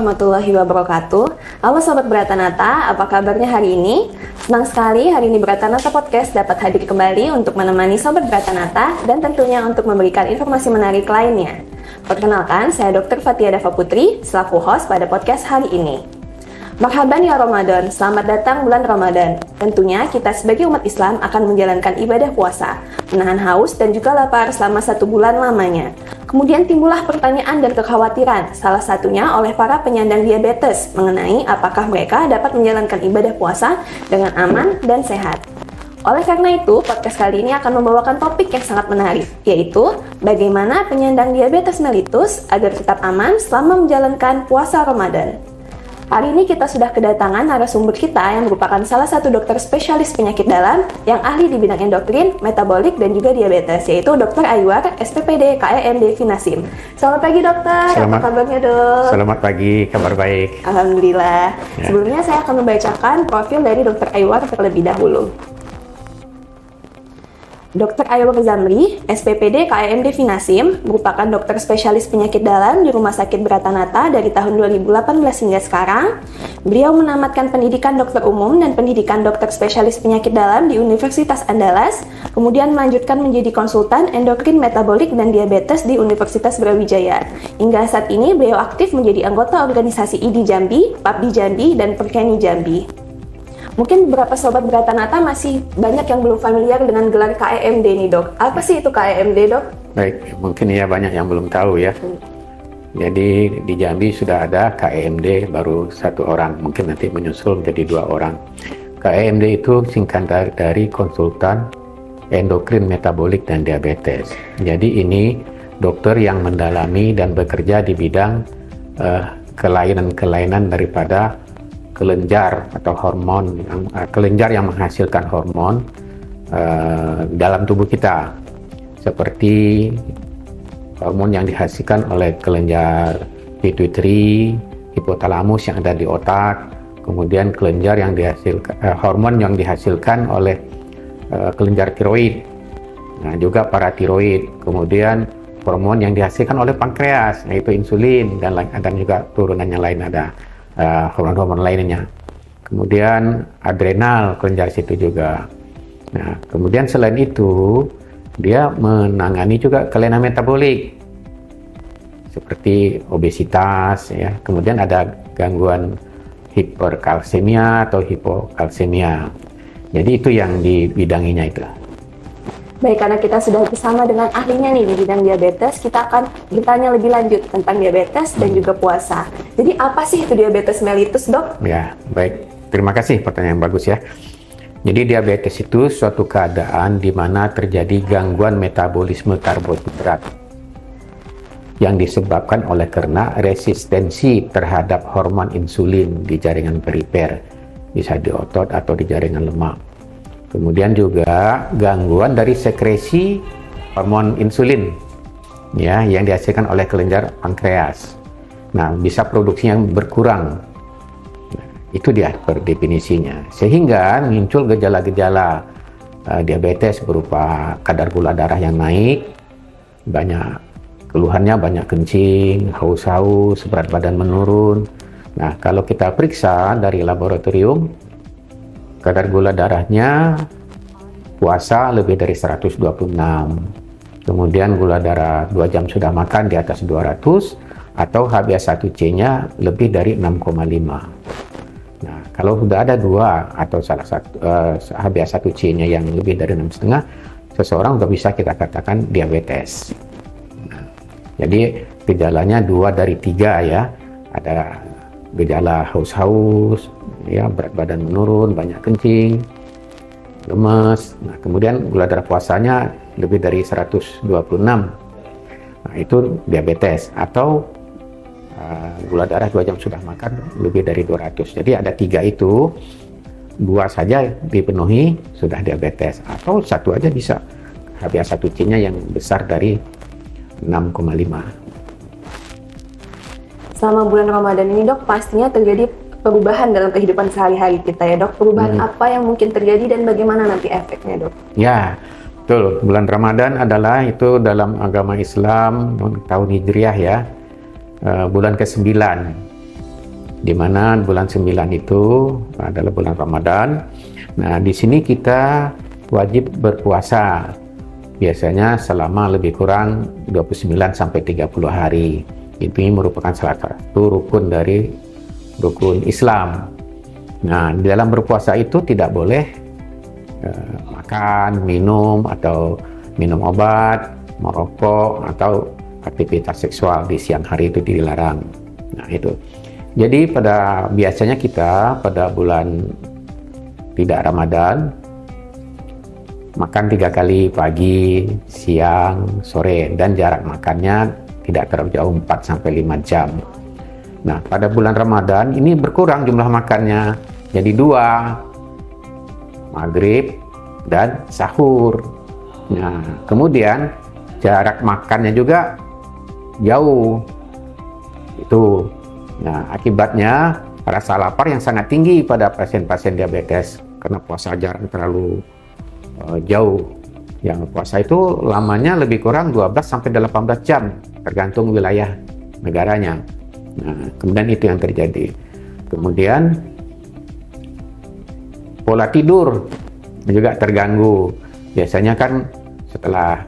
warahmatullahi wabarakatuh. Halo Sobat Bratanata, apa kabarnya hari ini? Senang sekali hari ini Bratanata Podcast dapat hadir kembali untuk menemani Sobat Bratanata dan tentunya untuk memberikan informasi menarik lainnya. Perkenalkan, saya Dr. Fatia Dava Putri, selaku host pada podcast hari ini. Marhaban ya Ramadan, selamat datang bulan Ramadan. Tentunya kita sebagai umat Islam akan menjalankan ibadah puasa, menahan haus dan juga lapar selama 1 bulan lamanya. Kemudian timbullah pertanyaan dan kekhawatiran, salah satunya oleh para penyandang diabetes mengenai apakah mereka dapat menjalankan ibadah puasa dengan aman dan sehat. Oleh karena itu, podcast kali ini akan membawakan topik yang sangat menarik, yaitu bagaimana penyandang diabetes mellitus agar tetap aman selama menjalankan puasa Ramadan. Hari ini kita sudah kedatangan narasumber kita yang merupakan salah satu dokter spesialis penyakit dalam yang ahli di bidang endokrin, metabolik, dan juga diabetes, yaitu Dr. Aiwar, SPPD KEMD Finasim. Selamat pagi dokter, apa kabarnya dok? Selamat pagi, kabar baik. Alhamdulillah. Ya. Sebelumnya saya akan membacakan profil dari Dr. Aiwar terlebih dahulu. Dr. Aiwar Zamri, SPPD KEMD Finasim, merupakan dokter spesialis penyakit dalam di Rumah Sakit Bratanata dari tahun 2018 hingga sekarang. Beliau menamatkan pendidikan dokter umum dan pendidikan dokter spesialis penyakit dalam di Universitas Andalas, kemudian melanjutkan menjadi konsultan endokrin, metabolik, dan diabetes di Universitas Brawijaya. Hingga saat ini beliau aktif menjadi anggota organisasi IDI Jambi, PAPDI Jambi, dan Perkeni Jambi. Mungkin beberapa sobat Bratanata masih banyak yang belum familiar dengan gelar KEMD nih dok. Apa sih itu KEMD dok? Baik, mungkin ya banyak yang belum tahu ya. Jadi di Jambi sudah ada KEMD baru 1 orang, mungkin nanti menyusul menjadi 2 orang. KEMD itu singkatan dari konsultan endokrin, metabolik, dan diabetes. Jadi ini dokter yang mendalami dan bekerja di bidang kelainan-kelainan daripada kelenjar atau hormon, kelenjar yang menghasilkan hormon dalam tubuh kita, seperti hormon yang dihasilkan oleh kelenjar pituitary, hipotalamus yang ada di otak, kemudian kelenjar yang dihasilkan hormon yang dihasilkan oleh kelenjar tiroid, nah juga paratiroid, kemudian hormon yang dihasilkan oleh pankreas, yaitu insulin, dan juga turunannya lain ada hormon-hormon lainnya. Kemudian adrenal, kelenjar situ juga. Nah, kemudian selain itu dia menangani juga kelainan metabolik seperti obesitas ya. Kemudian ada gangguan hiperkalsemia atau hipokalsemia. Jadi itu yang dibidanginya itu. Baik, karena kita sudah bersama dengan ahlinya nih di bidang diabetes, kita akan bertanya lebih lanjut tentang diabetes dan juga puasa. Jadi apa sih itu diabetes mellitus, dok? Ya, baik. Terima kasih, pertanyaan yang bagus ya. Jadi diabetes itu suatu keadaan di mana terjadi gangguan metabolisme karbohidrat yang disebabkan oleh karena resistensi terhadap hormon insulin di jaringan perifer, bisa di otot atau di jaringan lemak. Kemudian juga gangguan dari sekresi hormon insulin ya yang dihasilkan oleh kelenjar pankreas. Nah, bisa produksinya berkurang. Nah, itu dia per definisinya. Sehingga muncul gejala-gejala diabetes berupa kadar gula darah yang naik, banyak keluhannya, banyak kencing, haus-haus, berat badan menurun. Nah, kalau kita periksa dari laboratorium, kadar gula darahnya puasa lebih dari 126. Kemudian gula darah 2 jam sudah makan di atas 200 atau HbA1c-nya lebih dari 6,5. Nah, kalau sudah ada 2 atau salah satu HbA1c-nya yang lebih dari 6,5, seseorang sudah bisa kita katakan diabetes. Nah, jadi gejalanya 2 dari 3 ya. Ada gejala haus-haus, ya, berat badan menurun, banyak kencing, lemes. Nah, kemudian gula darah puasanya lebih dari 126. Nah, itu diabetes. Atau gula darah 2 jam sudah makan lebih dari 200. Jadi ada 3 itu, 2 saja dipenuhi sudah diabetes. Atau 1 aja bisa. HbA1c-nya yang besar dari 6,5. Selama bulan Ramadan ini dok, pastinya terjadi perubahan dalam kehidupan sehari-hari kita ya dok. Perubahan apa yang mungkin terjadi dan bagaimana nanti efeknya dok? Ya, betul. Bulan Ramadan adalah itu dalam agama Islam tahun Hijriah ya, bulan ke-9. di mana bulan 9 itu adalah bulan Ramadan. Nah, di sini kita wajib berpuasa biasanya selama lebih kurang 29 sampai 30 hari. Itu merupakan salah satu rukun dari rukun Islam. Nah, di dalam berpuasa itu tidak boleh makan, minum, atau minum obat, merokok, atau aktivitas seksual di siang hari itu dilarang. Nah, itu. Jadi biasanya kita pada bulan tidak Ramadan makan 3 kali, pagi, siang, sore, dan jarak makannya tidak terlalu jauh, 4 sampai 5 jam. Nah, pada bulan Ramadan ini berkurang jumlah makannya, jadi 2, maghrib dan sahur. Nah, kemudian jarak makannya juga jauh. Itu. Nah, akibatnya rasa lapar yang sangat tinggi pada pasien-pasien diabetes karena puasa jarak terlalu jauh. Yang puasa itu lamanya lebih kurang 12 sampai 18 jam tergantung wilayah negaranya. Nah, kemudian itu yang terjadi. Kemudian pola tidur juga terganggu. Biasanya kan setelah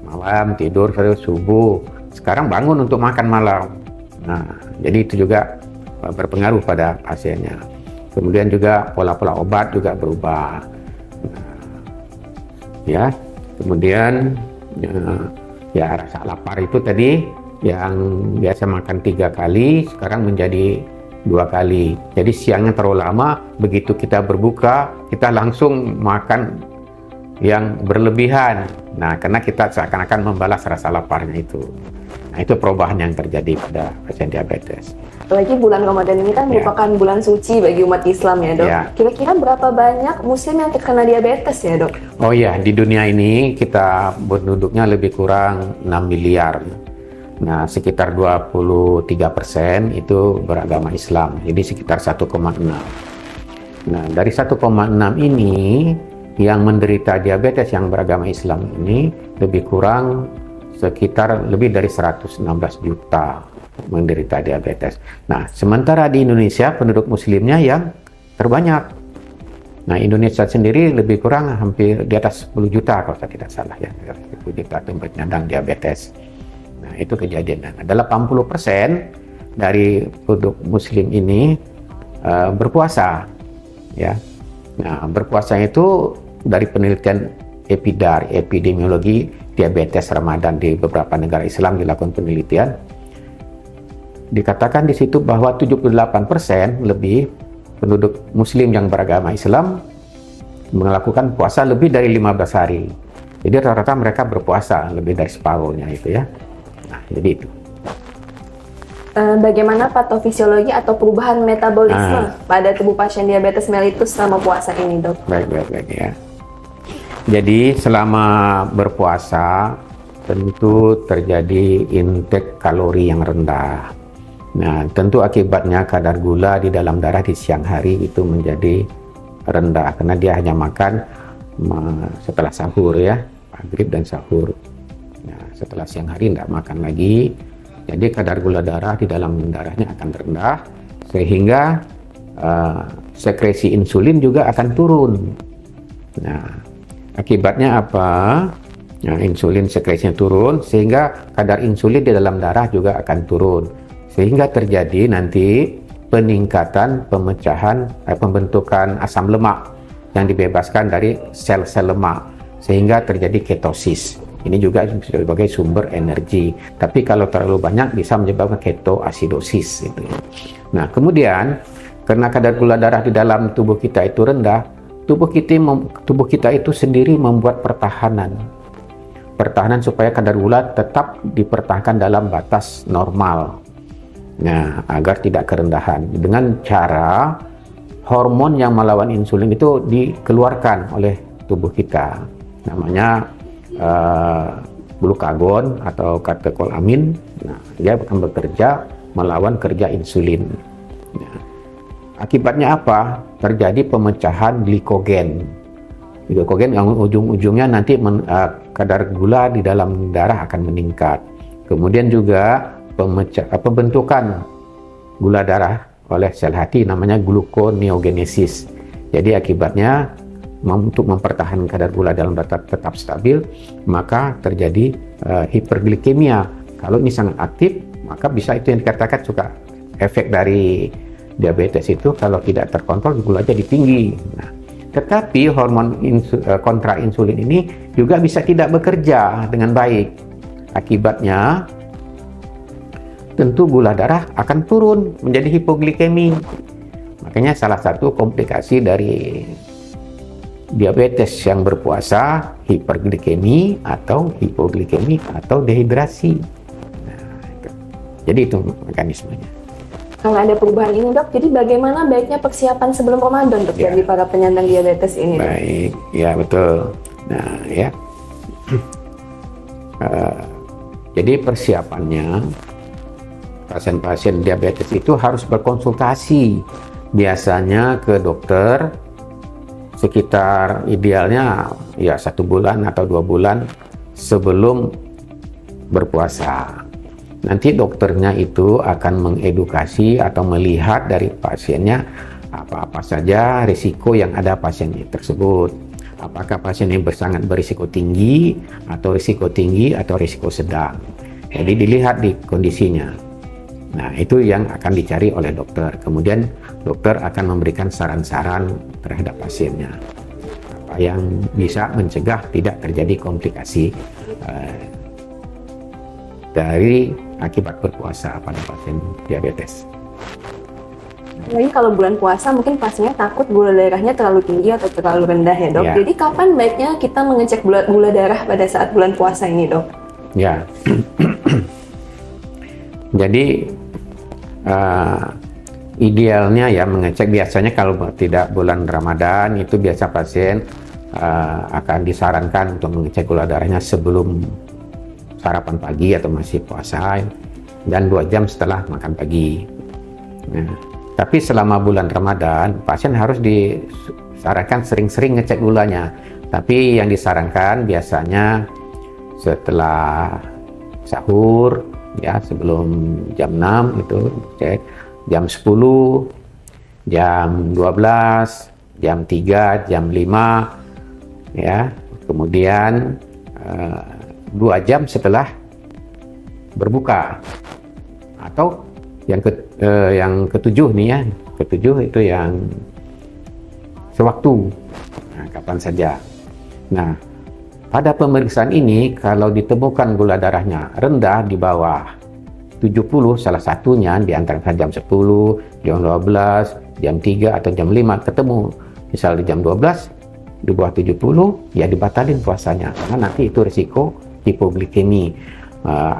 malam tidur terus subuh, sekarang bangun untuk makan malam. Nah, jadi itu juga berpengaruh pada pasiennya. Kemudian juga pola-pola obat juga berubah. Ya, kemudian ya rasa lapar itu tadi yang biasa makan 3 kali sekarang menjadi 2 kali. Jadi siangnya terlalu lama, begitu kita berbuka kita langsung makan yang berlebihan. Nah, karena kita seakan-akan membalas rasa laparnya itu. Nah, itu perubahan yang terjadi pada pasien diabetes. Apalagi bulan Ramadan ini kan merupakan bulan suci bagi umat Islam ya, Dok. Ya. Kira-kira berapa banyak muslim yang terkena diabetes ya, Dok? Oh iya, di dunia ini kita penduduknya lebih kurang 6 miliar. Nah, sekitar 23% itu beragama Islam, jadi sekitar 1,6. Nah, dari 1,6 ini yang menderita diabetes yang beragama Islam ini lebih kurang sekitar lebih dari 116 juta menderita diabetes. Nah, sementara di Indonesia penduduk muslimnya yang terbanyak. Nah, Indonesia sendiri lebih kurang hampir di atas 10 juta kalau saya tidak salah ya, 10 juta penyandang diabetes. Nah, itu kejadian. Nah, 80% dari penduduk muslim ini berpuasa ya. Nah, berpuasa itu dari penelitian epidemiologi diabetes Ramadan di beberapa negara Islam dilakukan penelitian, dikatakan di situ bahwa 78% lebih penduduk muslim yang beragama Islam melakukan puasa lebih dari 15 hari. Jadi rata-rata mereka berpuasa lebih dari separuhnya itu ya. Nah, jadi itu. Bagaimana patofisiologi atau perubahan metabolisme pada tubuh pasien diabetes mellitus selama puasa ini, Dok? Baik ya. Jadi selama berpuasa tentu terjadi intake kalori yang rendah. Nah, tentu akibatnya kadar gula di dalam darah di siang hari itu menjadi rendah karena dia hanya makan setelah sahur ya, maghrib dan sahur. Nah, setelah siang hari tidak makan lagi, jadi kadar gula darah di dalam darahnya akan rendah sehingga sekresi insulin juga akan turun. Nah, akibatnya apa? Nah, insulin sekresinya turun sehingga kadar insulin di dalam darah juga akan turun. Sehingga terjadi nanti peningkatan pembentukan asam lemak yang dibebaskan dari sel-sel lemak sehingga terjadi ketosis. Ini juga sebagai sumber energi. Tapi kalau terlalu banyak bisa menyebabkan ketoasidosis. Gitu. Nah, kemudian karena kadar gula darah di dalam tubuh kita itu rendah, tubuh kita itu sendiri membuat pertahanan supaya kadar gula tetap dipertahankan dalam batas normal. Nah, agar tidak kerendahan dengan cara hormon yang melawan insulin itu dikeluarkan oleh tubuh kita, namanya glukagon atau katekolamin. Nah, dia akan bekerja melawan kerja insulin. Nah, akibatnya apa? Terjadi pemecahan glikogen yang ujung-ujungnya nanti kadar gula di dalam darah akan meningkat. Kemudian juga pembentukan gula darah oleh sel hati namanya gluconeogenesis. Jadi akibatnya untuk mempertahankan kadar gula dalam darah tetap stabil, maka terjadi hiperglikemia. Kalau ini sangat aktif, maka bisa itu yang dikatakan suka efek dari diabetes itu kalau tidak terkontrol gula jadi tinggi. Nah, tetapi hormon kontra insulin ini juga bisa tidak bekerja dengan baik. Akibatnya tentu gula darah akan turun menjadi hipoglikemi. Makanya salah satu komplikasi dari diabetes yang berpuasa hiperglikemi atau hipoglikemi atau dehidrasi. Nah, jadi itu mekanismenya. Kalau ada perubahan ini dok, jadi bagaimana baiknya persiapan sebelum Ramadan dok bagi para penyandang diabetes ini? Baik, ya betul. Nah ya, jadi persiapannya pasien-pasien diabetes itu harus berkonsultasi biasanya ke dokter sekitar idealnya ya 1 bulan atau 2 bulan sebelum berpuasa. Nanti dokternya itu akan mengedukasi atau melihat dari pasiennya apa-apa saja risiko yang ada pasien tersebut. Apakah pasien ini sangat berisiko tinggi atau risiko sedang. Jadi dilihat di kondisinya. Nah, itu yang akan dicari oleh dokter. Kemudian dokter akan memberikan saran-saran terhadap pasiennya. Apa yang bisa mencegah tidak terjadi komplikasi dari akibat berpuasa pada pasien diabetes. Lagi kalau bulan puasa mungkin pasiennya takut gula darahnya terlalu tinggi atau terlalu rendah ya dok. Ya. Jadi kapan baiknya kita mengecek gula darah pada saat bulan puasa ini dok? Ya, jadi idealnya ya mengecek biasanya kalau tidak bulan Ramadan itu biasa pasien akan disarankan untuk mengecek gula darahnya sebelum sarapan pagi atau masih puasa dan 2 jam setelah makan pagi. Nah, tapi selama bulan Ramadan pasien harus disarankan sering-sering ngecek gulanya. Tapi yang disarankan biasanya setelah sahur ya, sebelum jam 6 itu cek, jam 10, jam 12, jam 3, jam 5 ya. Kemudian 2 jam setelah berbuka, atau yang ketujuh nih ya, ketujuh itu yang sewaktu, nah, kapan saja. Nah, pada pemeriksaan ini kalau ditemukan gula darahnya rendah di bawah 70, salah satunya di antara jam 10, jam 12, jam 3 atau jam 5 ketemu misal di jam 12 di bawah 70, ya dibatalin puasanya karena nanti itu risiko hipoglikemi.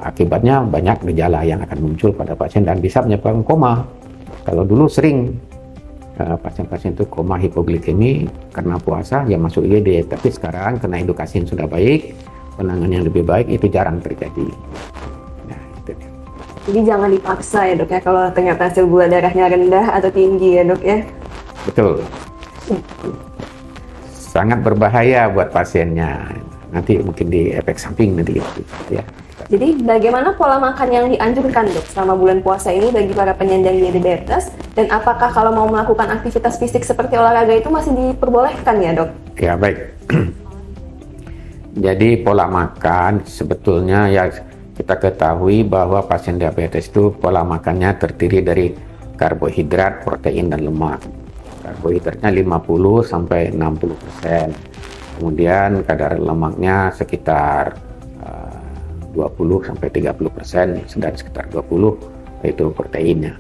Akibatnya banyak gejala yang akan muncul pada pasien dan bisa menyebabkan koma. Kalau dulu sering pasien-pasien itu koma hipoglikemi karena puasa ya masuk IGD, tapi sekarang karena edukasi yang sudah baik, penanganan yang lebih baik, itu jarang terjadi. Nah, itu dia. Jadi jangan dipaksa ya dok ya kalau ternyata hasil gula darahnya rendah atau tinggi ya dok ya. Betul. Sangat berbahaya buat pasiennya. Nanti mungkin di efek samping nanti ya. Jadi bagaimana pola makan yang dianjurkan dok selama bulan puasa ini bagi para penyandang diabetes, dan apakah kalau mau melakukan aktivitas fisik seperti olahraga itu masih diperbolehkan ya dok? Ya baik. Jadi pola makan sebetulnya ya kita ketahui bahwa pasien diabetes itu pola makannya terdiri dari karbohidrat, protein dan lemak. Karbohidratnya 50 sampai 60%. Kemudian kadar lemaknya sekitar 20 sampai 30%, dan sekitar 20 itu proteinnya.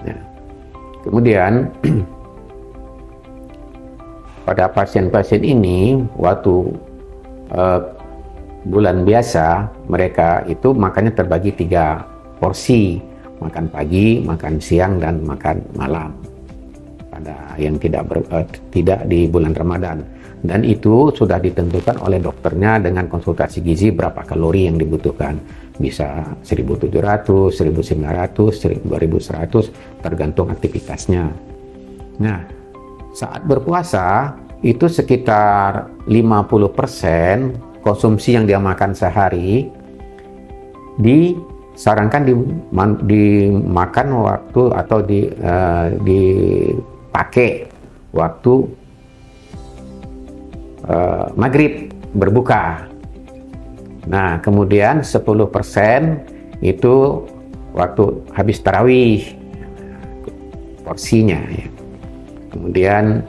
Nah, kemudian pada pasien-pasien ini waktu bulan biasa mereka itu makannya terbagi 3 porsi, makan pagi, makan siang dan makan malam. Pada yang tidak di bulan Ramadan. Dan itu sudah ditentukan oleh dokternya dengan konsultasi gizi berapa kalori yang dibutuhkan. Bisa 1700, 1900, 2100 tergantung aktivitasnya. Nah, saat berpuasa itu sekitar 50% konsumsi yang dia makan sehari sarankan dimakan waktu atau dipakai waktu maghrib berbuka. Nah, kemudian 10% itu waktu habis tarawih porsinya ya. Kemudian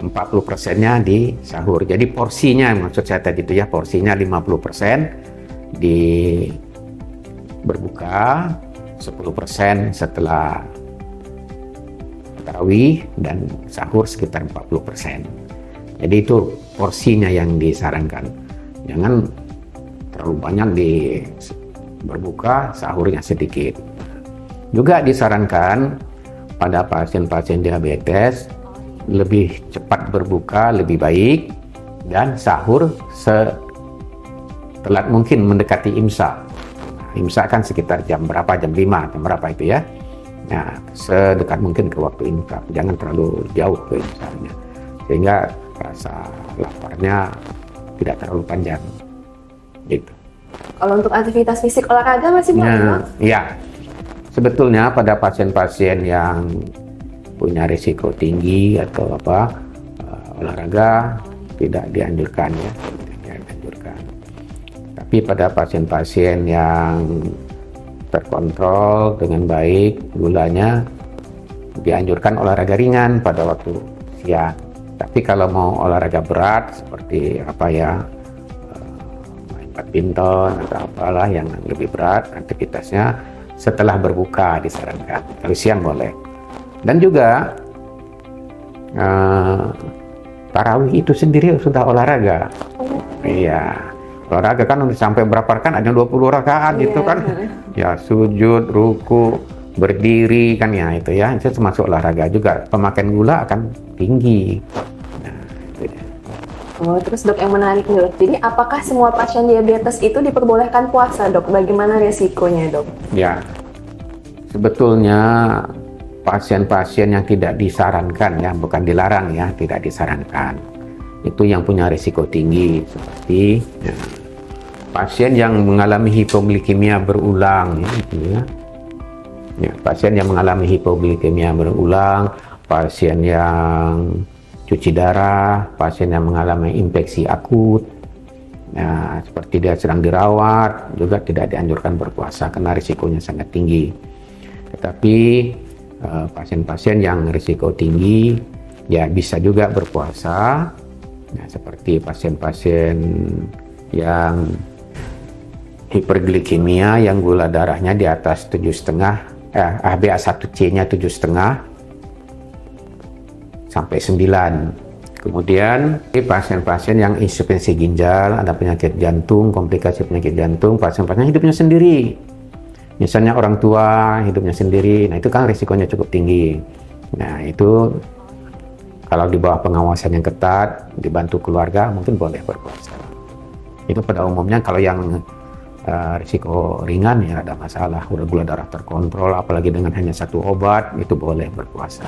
40%-nya di sahur. Jadi porsinya, maksud saya tadi itu ya, porsinya 50% di berbuka, 10% setelah tarawih, dan sahur sekitar 40%. Jadi itu porsinya yang disarankan. Jangan terlalu banyak di berbuka, sahurnya sedikit. Juga disarankan pada pasien-pasien diabetes lebih cepat berbuka lebih baik, dan sahur setelat mungkin mendekati imsak. Imsak kan sekitar jam berapa, jam 5, jam berapa itu ya. Nah, sedekat mungkin ke waktu imsak, jangan terlalu jauh ke imsaknya, sehingga rasa laparnya tidak terlalu panjang gitu. Kalau untuk aktivitas fisik olahraga masih boleh? Nah, ya, sebetulnya pada pasien-pasien yang punya risiko tinggi atau olahraga tidak dianjurkan ya, tidak dianjurkan. Tapi pada pasien-pasien yang terkontrol dengan baik gulanya, dianjurkan olahraga ringan pada waktu siang. Tapi kalau mau olahraga berat seperti main badminton atau apalah yang lebih berat aktivitasnya, setelah berbuka disarankan. Kalau siang boleh. Dan juga tarawih itu sendiri sudah olahraga. Iya, olahraga kan sampai berapa kan, ada 20 rakaat gitu kan. Ya, sujud, ruku, berdiri kan ya, itu ya, itu termasuk olahraga juga. Pemakaian gula akan tinggi. Nah, itu ya. Oh, terus dok, yang menarik nih dok, jadi apakah semua pasien diabetes itu diperbolehkan puasa dok? Bagaimana resikonya dok? Ya, sebetulnya pasien-pasien yang tidak disarankan ya, bukan dilarang ya, tidak disarankan. Itu yang punya risiko tinggi, seperti ya, pasien yang mengalami hipoglikemia berulang ya, gitu ya. Ya, pasien yang mengalami hipoglikemia berulang, pasien yang cuci darah, pasien yang mengalami infeksi akut, nah, seperti dia sedang dirawat, juga tidak dianjurkan berpuasa karena risikonya sangat tinggi. Tetapi pasien-pasien yang risiko tinggi ya bisa juga berpuasa. Nah, seperti pasien-pasien yang hiperglikemia yang gula darahnya di atas 7,5, HbA1c-nya 7,5 sampai 9. Kemudian pasien-pasien yang insufinsi ginjal, ada penyakit jantung, komplikasi penyakit jantung, pasien-pasien hidupnya sendiri. Misalnya orang tua hidupnya sendiri, nah itu kan risikonya cukup tinggi. Nah itu kalau di bawah pengawasan yang ketat, dibantu keluarga, mungkin boleh berpuasa. Itu pada umumnya. Kalau yang risiko ringan ya ada masalah, udah gula darah terkontrol, apalagi dengan hanya satu obat, itu boleh berpuasa.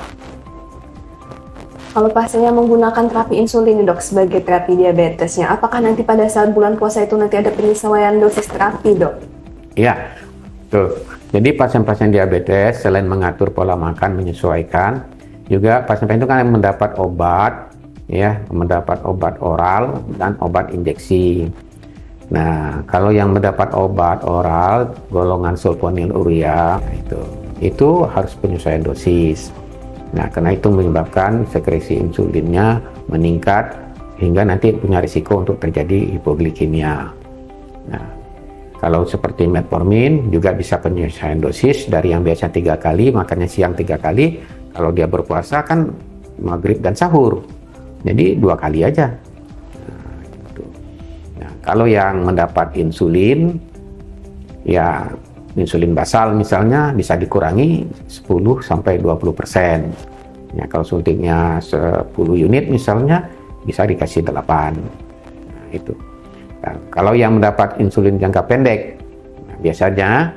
Kalau pasiennya menggunakan terapi insulin nih dok sebagai terapi diabetesnya, apakah nanti pada saat bulan puasa itu nanti ada penyesuaian dosis terapi dok? Iya, tuh. Jadi pasien-pasien diabetes selain mengatur pola makan, menyesuaikan, juga pasien-pasien itu kan mendapat obat, ya, mendapat obat oral dan obat injeksi. Nah, kalau yang mendapat obat oral golongan sulfonylurea itu harus penyesuaian dosis. Nah, karena itu menyebabkan sekresi insulinnya meningkat hingga nanti punya risiko untuk terjadi hipoglikemia. Nah, kalau seperti metformin juga bisa penyesuaian dosis dari yang biasa 3 kali, makannya siang 3 kali. Kalau dia berpuasa kan maghrib dan sahur, jadi 2 kali aja. Nah, kalau yang mendapat insulin, ya insulin basal misalnya bisa dikurangi 10-20%. Ya, kalau suntiknya 10 unit misalnya bisa dikasih 8. Nah, itu. Nah, kalau yang mendapat insulin jangka pendek, nah, biasanya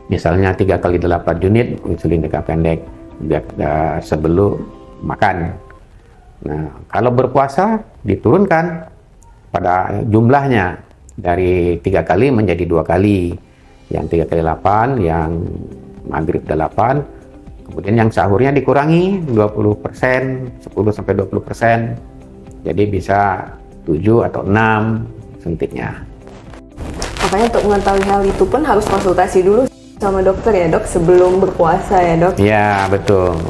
misalnya 3 kali 8 unit insulin jangka pendek sebelum makan. Nah, kalau berpuasa diturunkan pada jumlahnya, dari 3 kali menjadi 2 kali. Yang 3 kali 8, yang maghrib 8, kemudian yang sahurnya dikurangi 20%, 10-20%, jadi bisa 7 atau 6 suntiknya. Makanya untuk mengetahui hal itu pun harus konsultasi dulu sama dokter ya dok, sebelum berpuasa ya dok? Ya betul.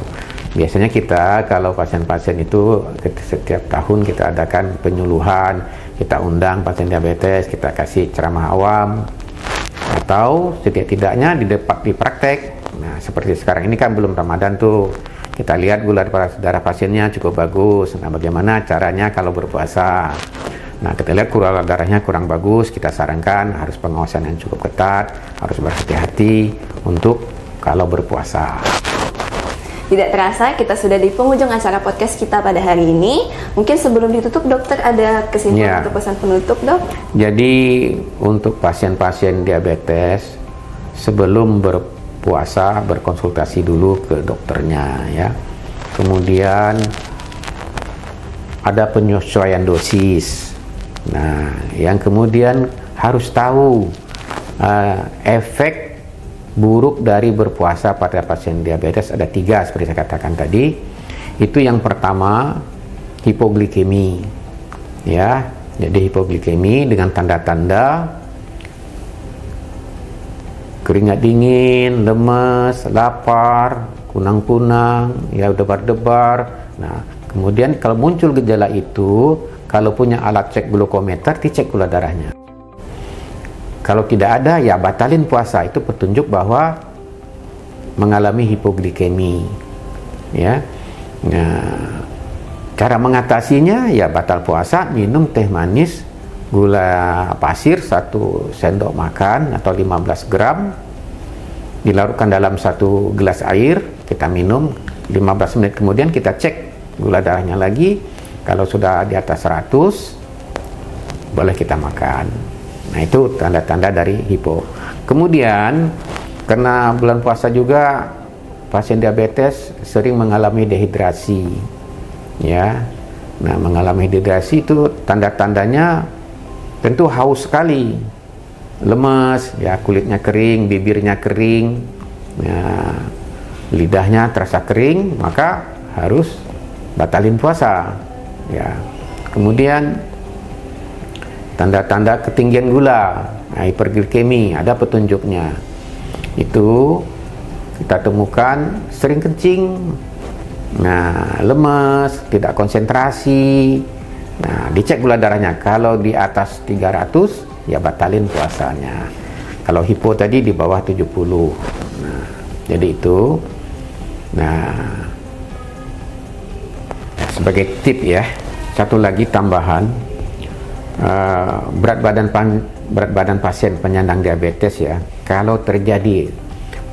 Biasanya kita kalau pasien-pasien itu setiap tahun kita adakan penyuluhan, kita undang pasien diabetes, kita kasih ceramah awam, atau setidak-tidaknya di praktek. Nah seperti sekarang ini kan belum Ramadan tuh, kita lihat gula darah pasiennya cukup bagus. Nah bagaimana caranya kalau berpuasa? Nah kita lihat gula darahnya kurang bagus, kita sarankan harus pengawasan yang cukup ketat, harus berhati-hati untuk kalau berpuasa. Tidak terasa kita sudah di penghujung acara podcast kita pada hari ini. Mungkin sebelum ditutup dokter ada kesimpulan atau pesan penutup dok? Jadi untuk pasien-pasien diabetes sebelum berpuasa berkonsultasi dulu ke dokternya ya. Kemudian ada penyesuaian dosis. Nah, yang kemudian harus tahu efek buruk dari berpuasa pada pasien diabetes ada 3 seperti saya katakan tadi. Itu yang pertama hipoglikemi ya. Jadi hipoglikemi dengan tanda-tanda keringat dingin, lemes, lapar, kunang-kunang, ya debar-debar. Nah, kemudian kalau muncul gejala itu, kalau punya alat cek glukometer, dicek gula darahnya. Kalau tidak ada, ya batalin puasa. Itu petunjuk bahwa mengalami hipoglikemi. Ya, nah, cara mengatasinya ya batal puasa, minum teh manis, gula pasir 1 sendok makan atau 15 gram, dilarutkan dalam 1 gelas air, kita minum 15 menit kemudian kita cek gula darahnya lagi. Kalau sudah di atas 100, boleh kita makan. Nah itu tanda-tanda dari hipo. Kemudian karena bulan puasa juga pasien diabetes sering mengalami dehidrasi ya. Nah mengalami dehidrasi itu tanda-tandanya tentu haus sekali, lemes ya, kulitnya kering, bibirnya kering ya, lidahnya terasa kering, maka harus batalin puasa ya. Kemudian tanda-tanda ketinggian gula, nah, hiperglikemi, ada petunjuknya. Itu kita temukan sering kencing, nah lemes, tidak konsentrasi. Nah dicek gula darahnya, kalau di atas 300 ya batalin puasanya. Kalau hipo tadi di bawah 70. Nah jadi itu. Nah sebagai tip ya, satu lagi tambahan. Berat badan pasien penyandang diabetes ya, kalau terjadi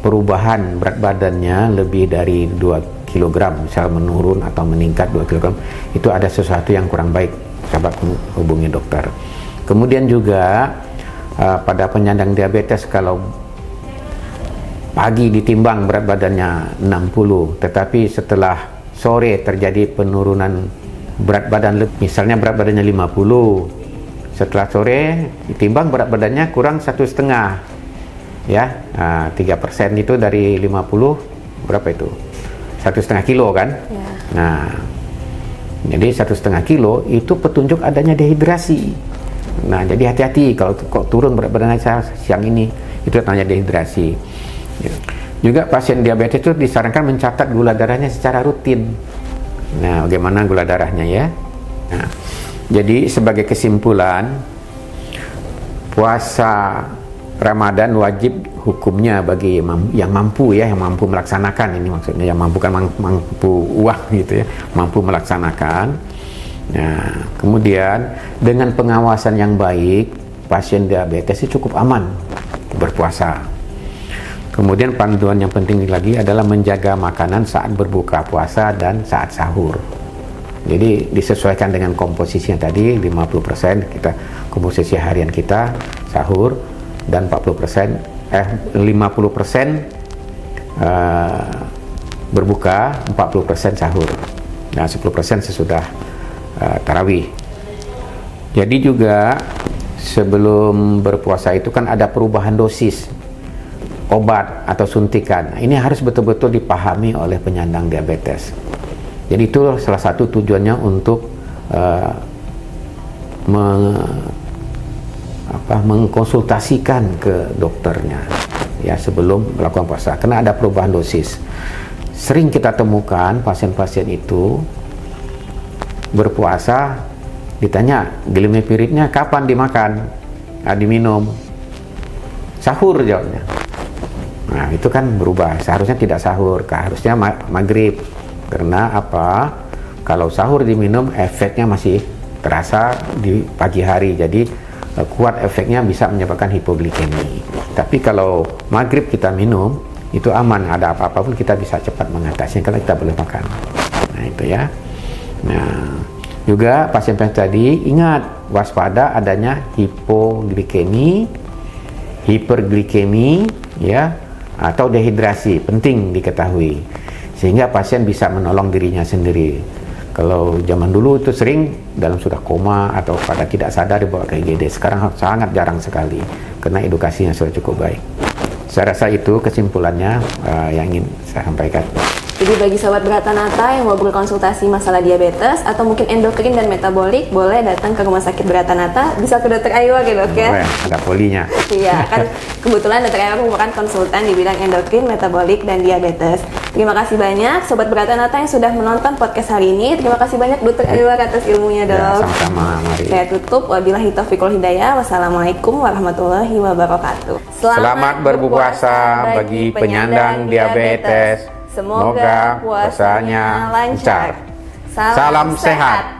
perubahan berat badannya lebih dari 2 kg, misal menurun atau meningkat 2 kg, itu ada sesuatu yang kurang baik, sahabat hubungi dokter. Kemudian juga pada penyandang diabetes kalau pagi ditimbang berat badannya 60, tetapi setelah sore terjadi penurunan berat badan, misalnya berat badannya 50, setelah sore ditimbang berat badannya kurang 1,5 ya, 3% itu dari 50 berapa itu? 1,5 kilo kan ya. Nah jadi 1,5 kilo itu petunjuk adanya dehidrasi. Nah jadi hati-hati kalau kok turun berat badannya siang ini, itu tanda dehidrasi ya. Juga pasien diabetes itu disarankan mencatat gula darahnya secara rutin. Nah bagaimana gula darahnya ya. Nah jadi sebagai kesimpulan, puasa Ramadan wajib hukumnya bagi yang mampu ya, yang mampu melaksanakan, ini maksudnya yang mampu, kan mampu uang gitu ya, mampu melaksanakan. Nah, kemudian dengan pengawasan yang baik, pasien diabetes itu cukup aman berpuasa. Kemudian panduan yang penting lagi adalah menjaga makanan saat berbuka puasa dan saat sahur. Jadi disesuaikan dengan komposisinya tadi, 50% kita komposisi harian kita sahur, dan 50% berbuka, 40% sahur. Nah 10% sesudah tarawih. Jadi juga sebelum berpuasa itu kan ada perubahan dosis obat atau suntikan. Ini harus betul-betul dipahami oleh penyandang diabetes. Jadi itu salah satu tujuannya untuk mengkonsultasikan ke dokternya ya sebelum melakukan puasa, karena ada perubahan dosis. Sering kita temukan pasien-pasien itu berpuasa ditanya glimepiridnya kapan dimakan, diminum, sahur jawabnya. Nah itu kan berubah, seharusnya tidak sahur, harusnya maghrib. Karena apa? Kalau sahur diminum efeknya masih terasa di pagi hari, jadi kuat efeknya bisa menyebabkan hipoglikemi. Tapi kalau maghrib kita minum itu aman, ada apa-apa pun kita bisa cepat mengatasinya kalau kita boleh makan. Nah itu ya. Nah juga pasien-pasien tadi ingat waspada adanya hipoglikemi, hiperglikemi ya, atau dehidrasi, penting diketahui sehingga pasien bisa menolong dirinya sendiri. Kalau zaman dulu itu sering dalam sudah koma atau pada tidak sadar dibawa ke IGD. Sekarang sangat jarang sekali karena edukasinya sudah cukup baik. Saya rasa itu kesimpulannya yang ingin saya sampaikan. Jadi bagi sobat Bratanata yang mau berkonsultasi masalah diabetes atau mungkin endokrin dan metabolik, boleh datang ke Rumah Sakit Bratanata, bisa ke Dr. Aywa ya dok ya? Ada polinya. Iya, kan kebetulan Dr. Aywa merupakan konsultan di bidang endokrin, metabolik, dan diabetes. Terima kasih banyak sobat Bratanata yang sudah menonton podcast hari ini. Terima kasih banyak Dr. Aywa atas ilmunya dok. Ya, sama-sama, mari. Saya tutup, wabillahi taufiq wal hidayah. Wassalamualaikum warahmatullahi wabarakatuh. Selamat berpuasa bagi penyandang diabetes. Semoga puasanya lancar. Salam sehat.